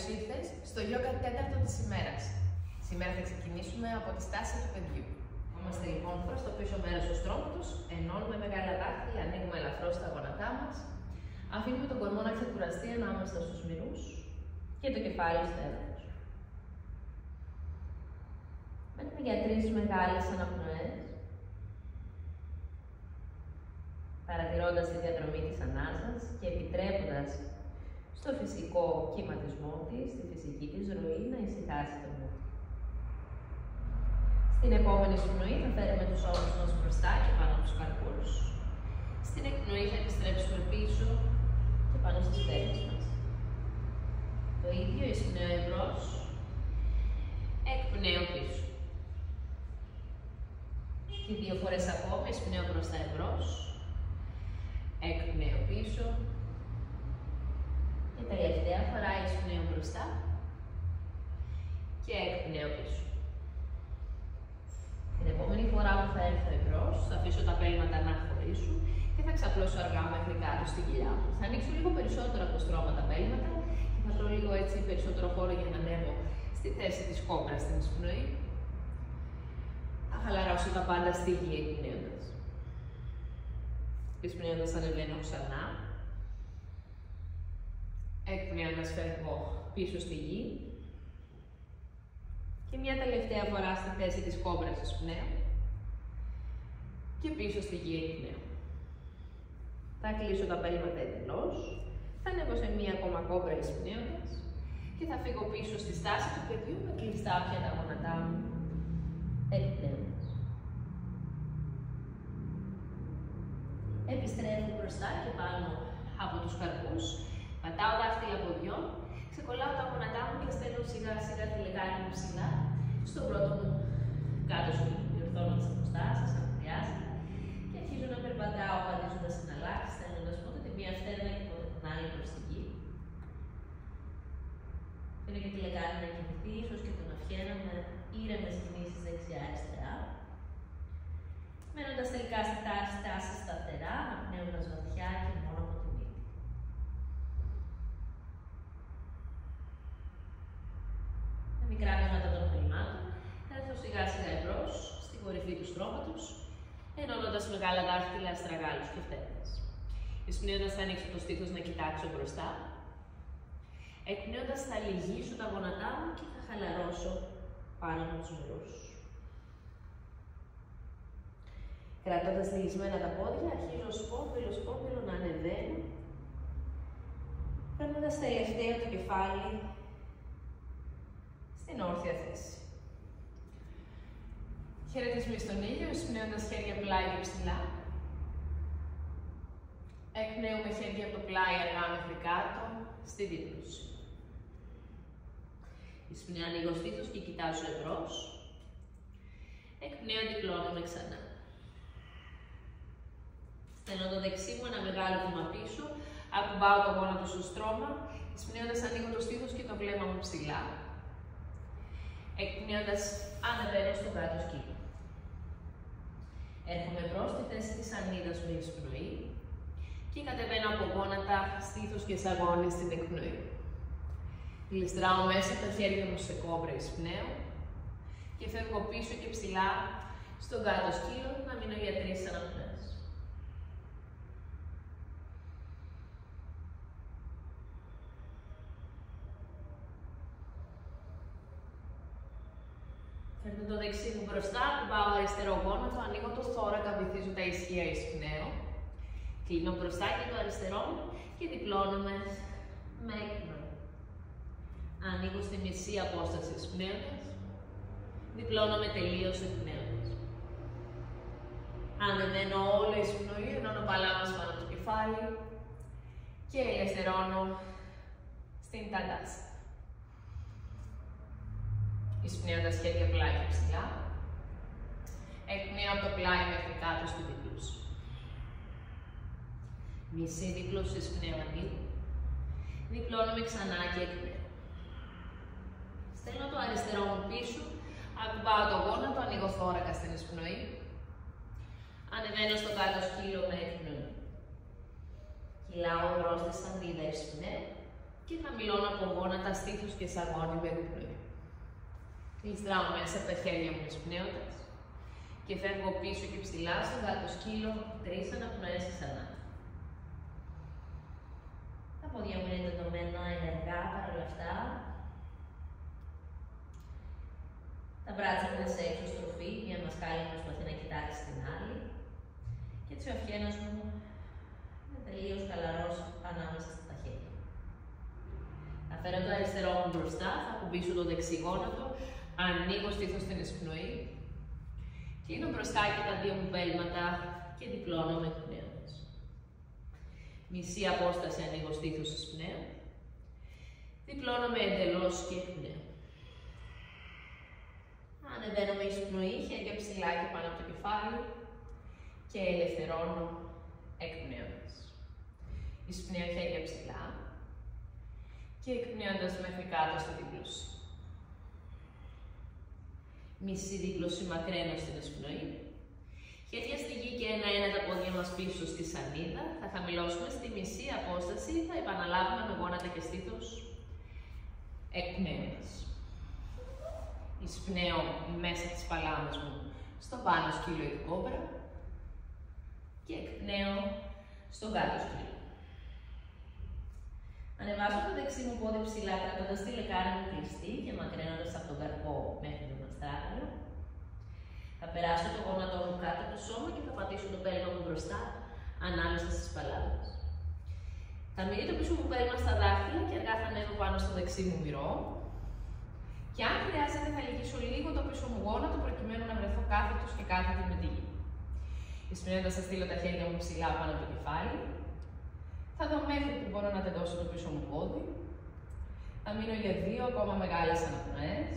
καλώς ήρθες στο Yoga τέταρτο της ημέρας. Σήμερα θα ξεκινήσουμε από τη στάση του παιδιού. Είμαστε λοιπόν προς το πίσω μέρος του στρώματος, ενώνουμε μεγάλα δάχτυλα, ανοίγουμε ελαφρώς τα γόνατά μας, αφήνουμε τον κορμό να ξεκουραστεί ανάμεσα στους μυρούς και το κεφάλι στο έδαφος. Μένουμε για 3 μεγάλες αναπνοές, παρατηρώντας τη διαδρομή της ανάσας και επιτρέποντας στο φυσικό κυματισμό της, στη φυσική της ροή, να ησυχάσει το νου. Στην επόμενη εισπνοή θα φέρουμε τους ώμους μας μπροστά και πάνω από τους καρπούς. Στην εκπνοή θα επιστρέψουμε πίσω και πάνω στις στέλνες μας. Το ίδιο εισπνέω εμπρός, εκπνέω πίσω. Και 2 φορές ακόμη εισπνέω μπροστά εμπρός, εκπνέω πίσω. Και τελευταία φορά εισπνέω μπροστά και εκπνέω πίσω. Την επόμενη φορά που θα έρθω εμπρός, θα αφήσω τα πέλματα να χωρίσουν και θα ξαπλώσω αργά μέχρι κάτω στην κοιλιά μου. Θα ανοίξω λίγο περισσότερο από το στρώμα τα πέλματα και θα βρω λίγο έτσι περισσότερο χώρο για να ανέβω στη θέση της κόμπρας στην εισπνοή. Θα χαλαρώσω τα πάντα στη γη εκπνέοντας. Εισπνέοντας ανεβαίνω ξανά. Εκπνέοντας φεύγω πίσω στη γη. Και μια τελευταία φορά στη θέση της κόμπρας εισπνέω. Και πίσω στη γη εκπνέω. Θα κλείσω τα πέλματα εντελώς. Θα ανέβω σε μία ακόμα κόμπρα εισπνέοντας. Και θα φύγω πίσω στη στάση του παιδιού με κλειστά πια τα γόνατά μου. Εκπνέοντας. Επιστρέφω μπροστά και πάνω από τους καρπούς. Πατάω δάχτυλα ποδιών, ξεκολλάω τα γόνατά μου και στέλνω σιγά σιγά τη λεκάνη μου ψηλά στον πρώτο μου κάτω σκύλο. Διορθώνω τις αποστάσεις, αν χρειάζεται, και αρχίζω να περπατάω βαδίζοντας συναλλάξεις, στέλνοντας πότε τη μία φτέρνα και πότε την άλλη προς τη γη. Φαίνω και τη λεκάνη να κινηθεί, ίσως και τον αυχένα με ήρεμες κινήσεις δεξιά-αριστερά. Μένοντας τελικά στη τάση σταθερά, αναπνέοντας βαθιά και μόνο από τη μύτη. Με μικρά βήματα των χαλιμάτων, θα έρθω σιγά σιγά εμπρός, στην κορυφή του στρώματος, ενώνοντας μεγάλα δάχτυλα, αστραγάλους και φτέρνες. Εισπνέοντας θα ανοίξω το στήθος να κοιτάξω μπροστά. Εκπνέοντας θα λυγίσω τα γόνατά μου και θα χαλαρώσω πάνω από τους μυρούς. Κρατώντας λυγισμένα τα πόδια, αρχίζω σπόμπιλο να ανεβαίνω, παίρνοντας τελευταία το κεφάλι στην όρθια θέση. Χαιρετισμοί στον ήλιο, εισπνέοντας χέρια πλάι και ψηλά. Εκπνέουμε χέρια από το πλάι αργά μέχρι κάτω, στη δίπλωση. Εισπνέω ανοίγω στήθος και κοιτάζω εμπρός. Εκπνέω διπλώνομαι ξανά. Στέλνω το δεξί μου ένα μεγάλο βήμα πίσω, ακουμπάω το γόνατο στο στρώμα, εισπνέοντας ανοίγω το στήθος και το βλέμμα μου ψηλά. Εκπνέοντας ανεβαίνω στο κάτω σκύλο. Έρχομαι μπρος στη θέση της ανίδας με εισπνοή και κατεβαίνω από γόνατα, στήθος και σαγόνες στην εκπνοή. Γλιστράω μέσα τα χέρια μου σε κόμπρα εισπνέω και φεύγω πίσω και ψηλά στον κάτω σκύλο να μείνω για 3 αναπνοές. Φέρνω το δεξί μου μπροστά, κουμπάω αριστερό γόνατο, ανοίγω το θώρακα, βυθίζω τα ισχύα, εισπνέω. Κλείνω μπροστά και το αριστερό μου και διπλώνομαι με εκπνοή. Ανοίγω στη μισή απόσταση εισπνέοντας, διπλώνομαι τελείως εκπνέοντας. Ανεβαίνω όλη η εισπνοή, ενώνω παλά μας πάνω το κεφάλι και ελευθερώνω στην ταντάσα. Εισπνέοντας χέρια πλάι και ψηλά. Εκπνέω από το πλάι μέχρι κάτω στη δίπλωση. Μισή δίπλωση εισπνέω ανοίγω. Διπλώνομαι ξανά και εκπνέω. Στέλνω το αριστερό μου πίσω. Ακουμπάω το γόνατο, ανοίγω θώρακα στην εισπνοή. Ανεβαίνω στο κάτω σκύλο με εκπνοή. Κυλάω εμπρός στη στανδίδα εισπνέω Και χαμηλώνω από γόνατα, στήθος και σαγόνι με εκπνοή. Γλιστράω μέσα από τα χέρια μου εισπνέοντας και φεύγω πίσω και ψηλά στο γάτο σκύλο, 3 αναπνοές ξανά. Τα πόδια μου είναι τεντωμένα ενεργά παρόλα αυτά. Τα μπράτσα μου είναι σε έξω στροφή, μια μασκάλη προσπαθεί να κοιτάξει την άλλη. Και έτσι ο αυχένος μου είναι τελείως χαλαρός ανάμεσα στα χέρια. Θα φέρω το αριστερό μου μπροστά, θα κουμπίσω το δεξί γόνατο, ανοίγω στήθος στην εισπνοή, κλείνω μπροστά και τα 2 μου πέλματα και διπλώνω με εκπνέοντας. Μισή απόσταση ανοίγω στήθος εισπνέω, διπλώνω με εντελώς και εκπνέω. Ανεβαίνω με εισπνοή, χέρια ψηλά και πάνω από το κεφάλι και ελευθερώνω εκπνέοντας. Εισπνέω χέρια ψηλά και εκπνέοντας μέχρι κάτω στη δίπλωση. Μισή δίπλωση μακραίνω στην εισπνοή. Χέρια στη γη και ένα-ένα τα πόδια μας πίσω στη σανίδα. Θα χαμηλώσουμε στη μισή απόσταση, θα επαναλάβουμε με γόνατα και στήθος εκπνέοντας. Εισπνέω μέσα τις παλάμες μου στο πάνω σκύλο ή κόμπρα και εκπνέω στον κάτω σκύλο. Ανεβάζω το δεξί μου πόδι ψηλά, κρατώντας τη λεκάνη μου κλειστή και μακραίνοντας από τον καρπό μέχρι τον αστράγαλο. Θα περάσω το γόνατό μου κάτω από το σώμα και θα πατήσω το πέλμα μου μπροστά, ανάμεσα στις παλάμες. Θα μείνει το πίσω μου πέλμα στα δάχτυλα και αργά θα ανέβω πάνω στο δεξί μου μυρό. Και αν χρειάζεται θα λυγίσω λίγο το πίσω μου γόνατο προκειμένου να βρεθώ κάθετος και κάθετη με τη γη. Εισπνέοντας θα στείλω τα χέρια μου ψηλά πάνω από το κεφάλι. Θα δω μέχρι που μπορώ να τεντώσω το πίσω μου πόδι. Θα μείνω για 2 ακόμα μεγάλες αναπνοές.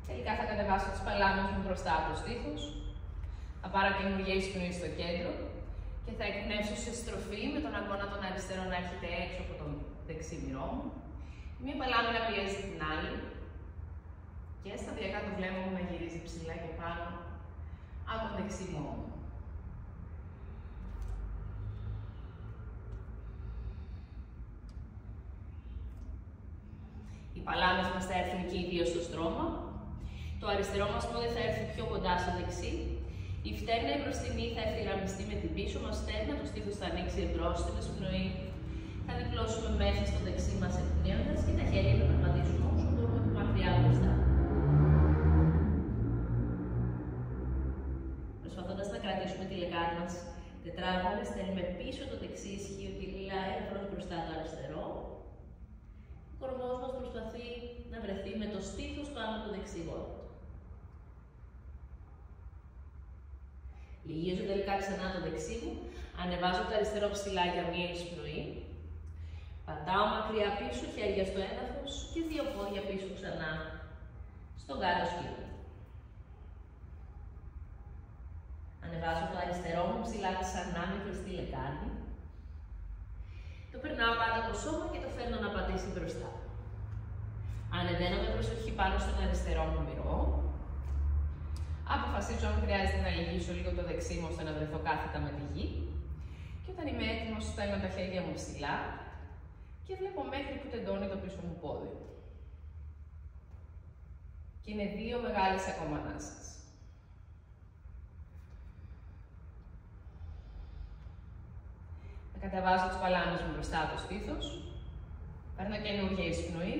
Τελικά θα κατεβάσω τις παλάμες μου μπροστά από το στήθος. Θα πάρω καινούργια εισπνοή στο κέντρο και θα εκπνεύσω σε στροφή με τον αγώνα τον αριστερό να έρχεται έξω από τον δεξί μυρό μου. Μία παλάμη να πιέζει την άλλη. Και σταδιακά το βλέμμα μου να γυρίζει ψηλά και πάνω από το δεξί μου. Οι παλάμες μας θα έρθουν και οι 2 στο στρώμα. Το αριστερό μας πόδι θα έρθει πιο κοντά στο δεξί. Η φτέρνα η μπροστινή θα ευθυγραμμιστεί με την πίσω μας φτέρνα. Το στήθος θα ανοίξει εμπρός στην εισπνοή. Θα διπλώσουμε μέσα στο δεξί μας εκπνέοντας και τα χέρια θα περπατήσουμε όσο μπορούμε μακριά μπροστά. Προσπαθώντας να κρατήσουμε τη λεκάνη μας τετράγωνες, στέλνουμε πίσω το δεξί ισχύο και κυλάει ελαφρώς μπροστά το αριστερό. Ο κορμός μας προσπαθεί να βρεθεί με το στήθος πάνω από το δεξί γόνατο. Λυγίζω τελικά ξανά το δεξί μου, ανεβάζω το αριστερό ψηλά για μία εισπνοή. Πατάω μακριά πίσω, χέρια στο έδαφος και 2 πόδια πίσω ξανά στον κάτω σκύλο. Ανεβάζω το αριστερό μου ψηλά ξανά με κλειστή λεκάνη. Το περνάω πάνω από το σώμα και το φέρνω να πατήσει μπροστά. Ανεβαίνω με προσοχή πάνω στον αριστερό μου μυρό. Αποφασίζω αν χρειάζεται να λυγίσω λίγο το δεξί μου ώστε να βρεθώ κάθετα με τη γη. Και όταν είμαι έτοιμος, στέλνω τα χέρια μου ψηλά και βλέπω μέχρι που τεντώνει το πίσω μου πόδι. Και είναι 2 μεγάλες ακόμα ανάσες. Κατεβάζω τις παλάμες μου μπροστά από το στήθος. Παίρνω καινούργια εισπνοή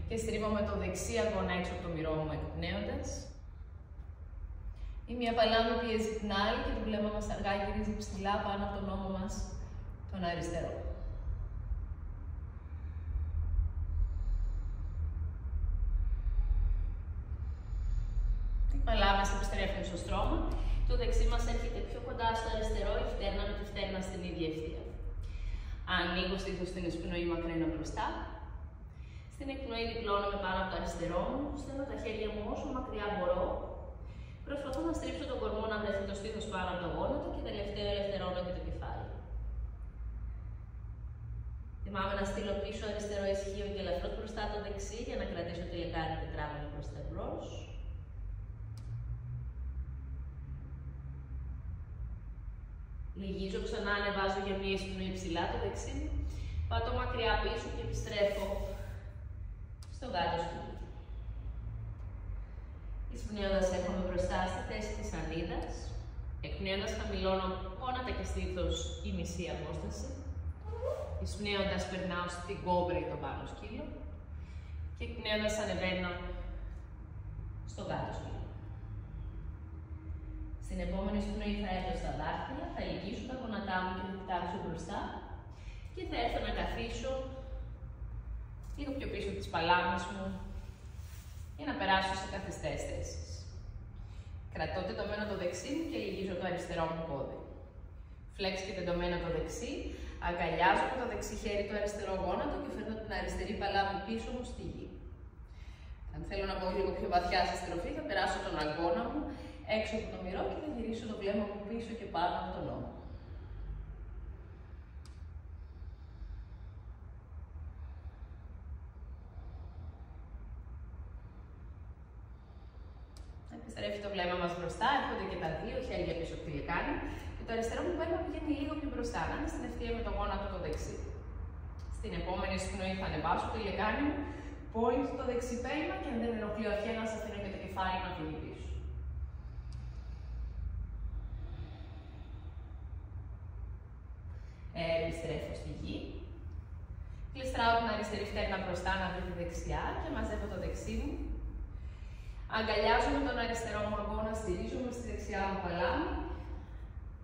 και στρίβω με το δεξί αγώνα έξω από το μυρό μου εκπνέοντας. Η μία παλάμη πιέζει την άλλη και το βλέμμα μας αργά γυρίζει ψηλά πάνω από τον ώμο μας, τον αριστερό. Οι παλάμες επιστρέφουν στο στρώμα. Το δεξί μας έρχεται πιο κοντά στο αριστερό, η φτέρνα με τη φτέρνα στην ίδια ευθεία. Ανοίγω στήθος στην εισπνοή, μακραίνω μπροστά. Στην εκπνοή διπλώνομαι πάνω από το αριστερό μου, στέλνω τα χέρια μου όσο μακριά μπορώ. Προσπαθώ να στρίψω τον κορμό να βρεθεί το στήθος πάνω από το γόνατο και τελευταίο ελευθερώνω και το κεφάλι. Θυμάμαι να στείλω πίσω αριστερό ισχύο και ελαφρώς μπροστά το δεξί για να κρατήσω τη λεκάνη τετράγωνο προς τα εμπρός. Λυγίζω ξανά, ανεβάζω για μία εισπνοή ψηλά το δεξί μου. Πατώ μακριά πίσω και επιστρέφω στο κάτω σκύλο. Εισπνέοντας έρχομαι μπροστά στη θέση της σανίδας. Εκπνέοντας χαμηλώνω γόνατα και στήθος η μισή απόσταση. Εισπνέοντας περνάω στην κόμπρη το πάνω σκύλο. Και εκπνέοντας ανεβαίνω στο κάτω σκύλο. Στην επόμενη εισπνοή θα έρθω στα δάχτυλα, θα λυγίσω τα γόνατά μου και θα κοιτάξω μπροστά. Και θα έρθω να καθίσω λίγο πιο πίσω τις παλάμες μου για να περάσω σε καθιστές θέσεις. Κρατώ τεντωμένο το δεξί μου και λυγίζω το αριστερό μου πόδι. Φλέξ και τεντωμένο το δεξί, αγκαλιάζω με το δεξί χέρι το αριστερό γόνατο και φέρνω την αριστερή παλάμη πίσω μου στη γη. Αν θέλω να πω λίγο πιο βαθιά στη στροφή, θα περάσω τον αγκώνα μου έξω από το μυρό και θα γυρίσω το βλέμμα μου πίσω και πάνω από τον ώμο. Επιστρέφει το βλέμμα μας μπροστά, έρχονται και τα δύο χέρια πίσω από τη λεκάνη και το αριστερό μου πέρμα πηγαίνει λίγο πιο μπροστά, να είναι στην ευθεία με το γόνατο το δεξί. Στην επόμενη εισπνοή θα ανεβάσω τη λεκάνη μου, point το δεξί πέρμα και αν δεν ενοχλεί ο αυχένας αφήνω και το κεφάλι να φύγει πίσω. Επιστρέφω στη γη. Κλειστράω την αριστερή φτέρνα μπροστά να βρει τη δεξιά και μαζεύω το δεξί μου. Αγκαλιάζομαι τον αριστερό μου αγκώνα, στηρίζομαι στη δεξιά μου παλάμη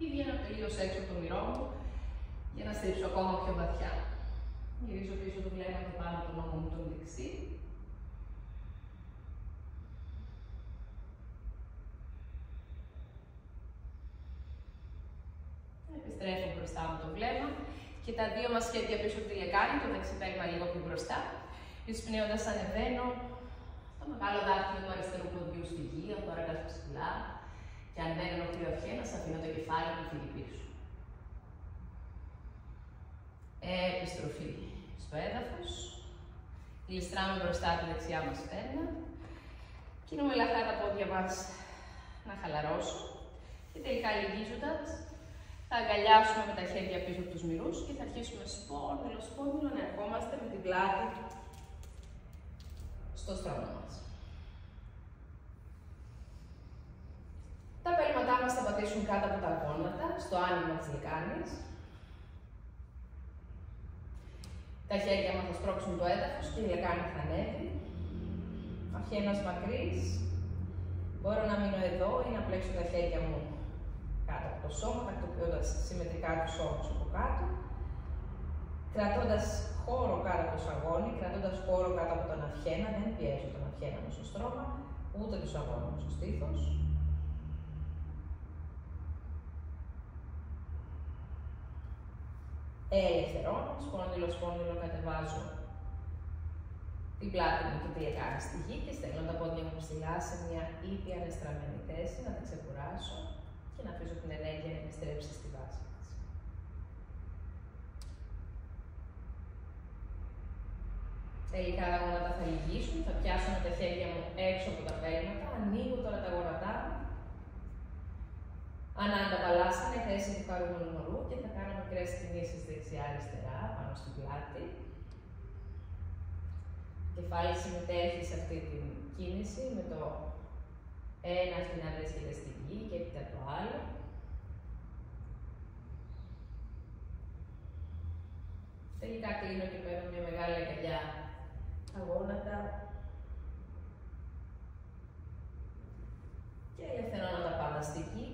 ή βγαίνω τελείως έξω από το μυρό μου για να στρίψω ακόμα πιο βαθιά. Γυρίζω πίσω το βλέμμα και πάνω τον ώμο μου τον δεξί. Επιστρέφω μπροστά μου το βλέμμα και τα δύο μας χέρια πίσω από τη λεκάνη, το δεξί πέρμα λίγο πιο μπροστά. Εισπνέοντας ανεβαίνω το μεγάλο δάχτυλο του αριστερού ποδιού στη γη, ο θώρακας ψηλά και αν δεν ενοχλεί ο αυχένας, αφήνω το κεφάλι να φύγει πίσω. Επιστροφή στο έδαφος. Γλιστράμε μπροστά τη δεξιά μας πέρνα. Κινούμε λαχτά τα πόδια μας να χαλαρώσουν και τελικά λυγίζοντας θα αγκαλιάσουμε με τα χέρια πίσω από τους μυρούς και θα αρχίσουμε σπόνδυλο να ερχόμαστε με την πλάτη στο στρώμα μας. Τα πέλματά μας θα πατήσουν κάτω από τα γόνατα, στο άνοιγμα της λεκάνης. Τα χέρια μας θα σπρώξουν το έδαφος και η λεκάνη θα ανέβει. Αυχένας μακρύς. Μπορώ να μείνω εδώ ή να πλέξω τα χέρια μου κάτω από το σώμα, τακτοποιώντας συμμετρικά τους ώμους από κάτω. Κρατώντας χώρο κάτω από το σαγόνι, κρατώντας χώρο κάτω από τον αυχένα, δεν πιέζω τον αυχένα μου στο στρώμα, ούτε το σαγόνι μου στο στήθος. Ελευθερώνω, σπόνδυλο κατεβάζω την πλάτη μου και τη λεκάνη στη γη και στέλνω τα πόδια μου ψηλά σε μια ήπια ανεστραμμένη θέση, να τα ξεκουράσω και να αφήσω την ενέργεια να επιστρέψει στη βάση της. Τελικά τα γόνατα θα λυγίσουν, θα πιάσω με τα χέρια μου έξω από τα πέλματα, ανοίγω τώρα τα γόνατά μου. Ανάντα βαλάσσανε, θέση του χαρούμενου μωρού και θα κάνω μικρές κινήσεις δεξιά-αριστερά πάνω στην πλάτη. Το κεφάλι συμμετέχει σε αυτή την κίνηση με το ένα αυτή να βρίσκεται στη γη και έπειτα το άλλο. Τελικά κλείνω και παίρνω μια μεγάλη αγκαλιά τα γόνατα και ελευθερώνω τα πάντα στη γη.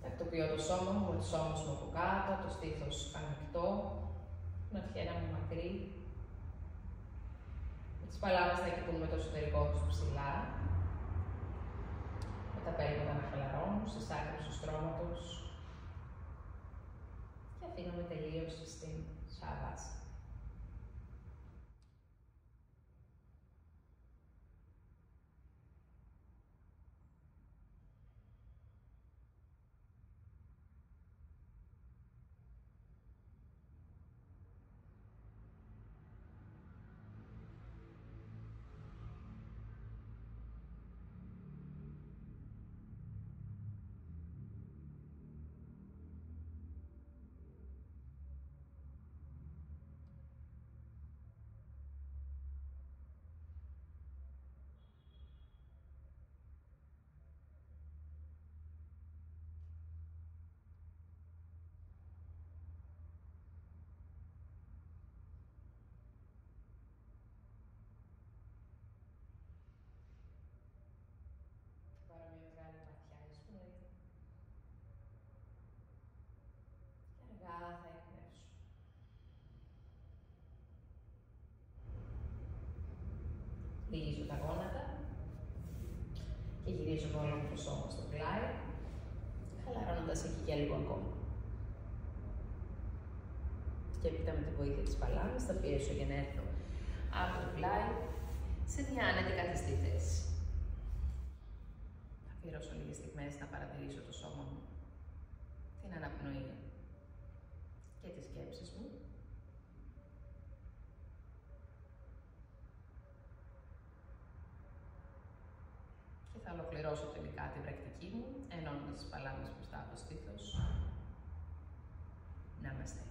Τακτοποιώ το σώμα μου με τους ώμους μου από κάτω, το στήθος ανοιχτό, την αυχένα μου μακρύ. Με τις παλάμες να κοιτούν με το εσωτερικό τους ψηλά. Με τα πέλματα να χαλαρώνουν στις άκρες του στρώματος. Και αφήνουμε τελείως στην Σάββαση. στηρίζω τα γόνατα και γυρίζουμε όλο το σώμα στο πλάι, χαλαρώνοντας εκεί για λίγο ακόμα. Και έπειτα με τη βοήθεια της παλάμης θα πιέσω για να έρθω από το πλάι σε μια άνετη καθιστή θέση. Θα αφιερώσω λίγες στιγμές να παρατηρήσω το σώμα μου, την αναπνοή και τις σκέψεις μου. Και θα ολοκληρώσω τελικά την πρακτική μου, ενώνοντας τις παλάμες μπροστά από το στήθος. Ναμαστέ.